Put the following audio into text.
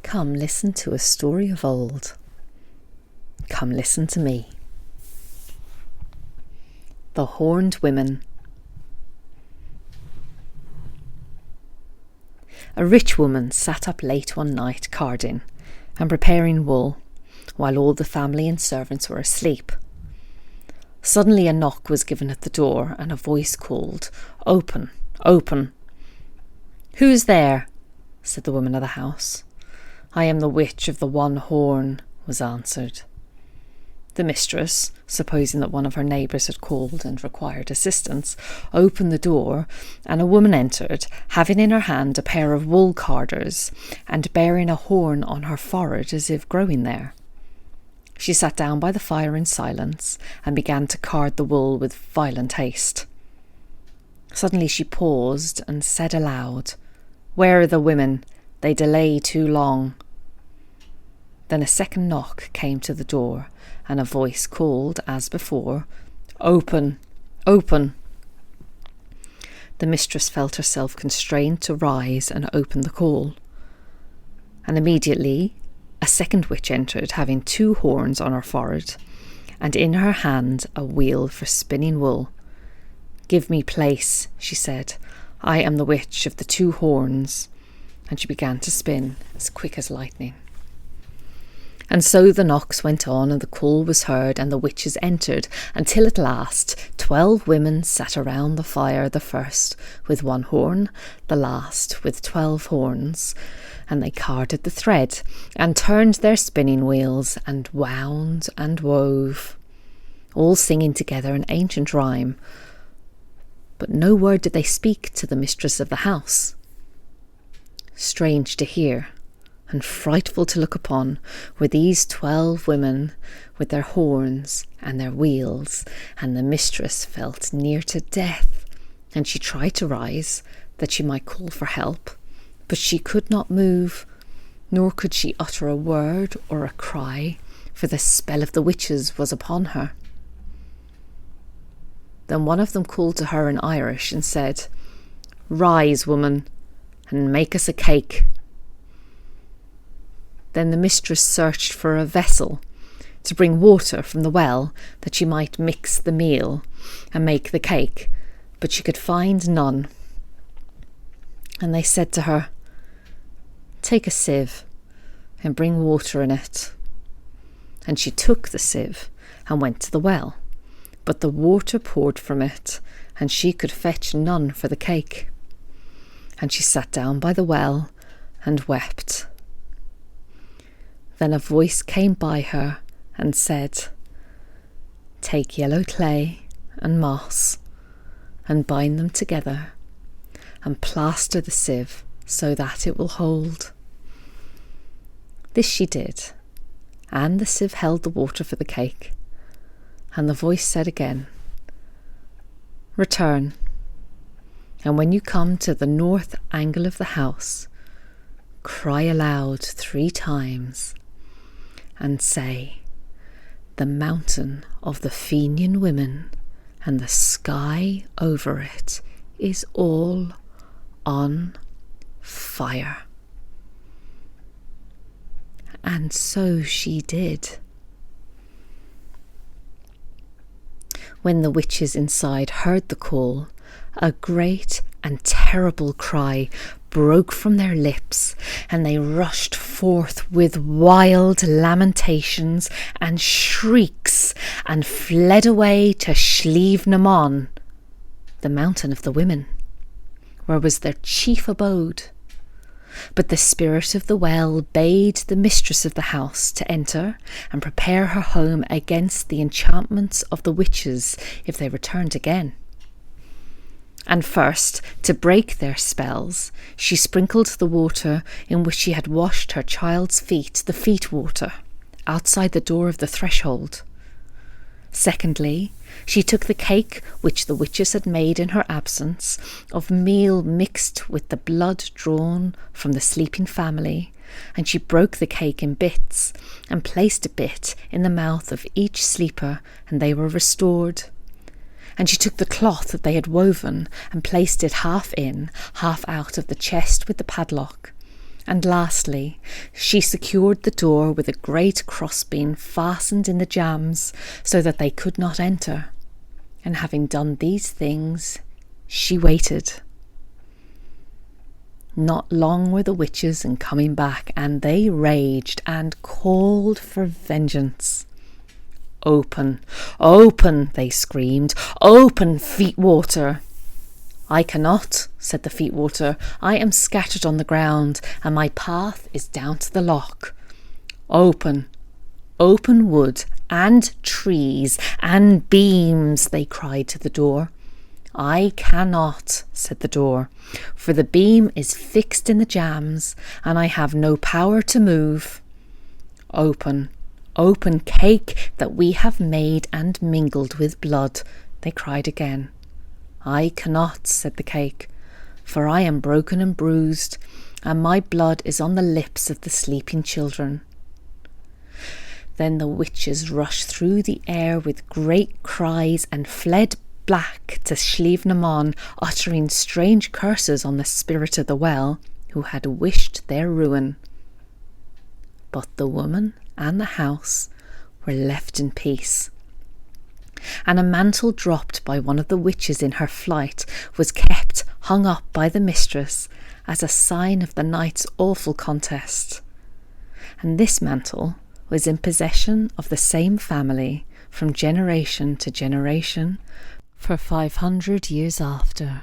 Come listen to a story of old. Come listen to me. The Horned Women. A rich woman sat up late one night carding and preparing wool, while all the family and servants were asleep. Suddenly a knock was given at the door, and a voice called, "Open, open." "Who's there?" said the woman of the house. "I am the witch of the one horn," was answered. The mistress, supposing that one of her neighbours had called and required assistance, opened the door, and a woman entered, having in her hand a pair of wool carders, and bearing a horn on her forehead as if growing there. She sat down by the fire in silence, and began to card the wool with violent haste. Suddenly she paused and said aloud, "Where are the women? They delay too long." Then a second knock came to the door, and a voice called, as before, "Open, open." The mistress felt herself constrained to rise and open the call. And immediately a second witch entered, having 2 horns on her forehead, and in her hand a wheel for spinning wool. "Give me place," she said. "I am the witch of the 2 horns." And she began to spin as quick as lightning. And so the knocks went on, and the call was heard, and the witches entered, until at last 12 women sat around the fire, the first with 1 horn, the last with 12 horns, and they carded the thread, and turned their spinning wheels, and wound and wove, all singing together an ancient rhyme. But no word did they speak to the mistress of the house. Strange to hear, and frightful to look upon, were these 12 women with their horns and their wheels, and the mistress felt near to death, and she tried to rise, that she might call for help, but she could not move, nor could she utter a word or a cry, for the spell of the witches was upon her. Then one of them called to her in Irish and said, "Rise, woman, and make us a cake." Then the mistress searched for a vessel to bring water from the well, that she might mix the meal and make the cake, but she could find none. And they said to her, "Take a sieve and bring water in it." And she took the sieve and went to the well, but the water poured from it, and she could fetch none for the cake. And she sat down by the well and wept. Then a voice came by her and said, "Take yellow clay and moss, and bind them together, and plaster the sieve so that it will hold." This she did, and the sieve held the water for the cake. And the voice said again, "Return, and when you come to the north angle of the house, cry aloud 3 times, and say, 'The mountain of the Fenian women, and the sky over it is all on fire.'" And so she did. When the witches inside heard the call, a great and terrible cry broke from their lips, and they rushed forth with wild lamentations and shrieks, and fled away to Slieve na Mon, the mountain of the women, where was their chief abode. But the spirit of the well bade the mistress of the house to enter and prepare her home against the enchantments of the witches if they returned again. And first, to break their spells, she sprinkled the water in which she had washed her child's feet, the feet water, outside the door of the threshold. Secondly, she took the cake which the witches had made in her absence, of meal mixed with the blood drawn from the sleeping family, and she broke the cake in bits, and placed a bit in the mouth of each sleeper, and they were restored. And she took the cloth that they had woven, and placed it half in, half out of the chest with the padlock, And lastly, she secured the door with a great crossbeam fastened in the jambs so that they could not enter. And having done these things, she waited. Not long were the witches in coming back, and they raged and called for vengeance. "Open, open," they screamed. "Open, Feetwater." "I cannot," said the Feetwater. "I am scattered on the ground, and my path is down to the loch." "Open, open wood, and trees, and beams," they cried to the door. "I cannot," said the door, "for the beam is fixed in the jambs, and I have no power to move." "Open, open cake that we have made and mingled with blood," they cried again. "I cannot," said the cake, "for I am broken and bruised, and my blood is on the lips of the sleeping children." Then the witches rushed through the air with great cries and fled back to Slievenamon, uttering strange curses on the spirit of the well, who had wished their ruin. But the woman and the house were left in peace, and a mantle dropped by one of the witches in her flight was kept hung up by the mistress as a sign of the night's awful contest. And this mantle was in possession of the same family from generation to generation for 500 years after.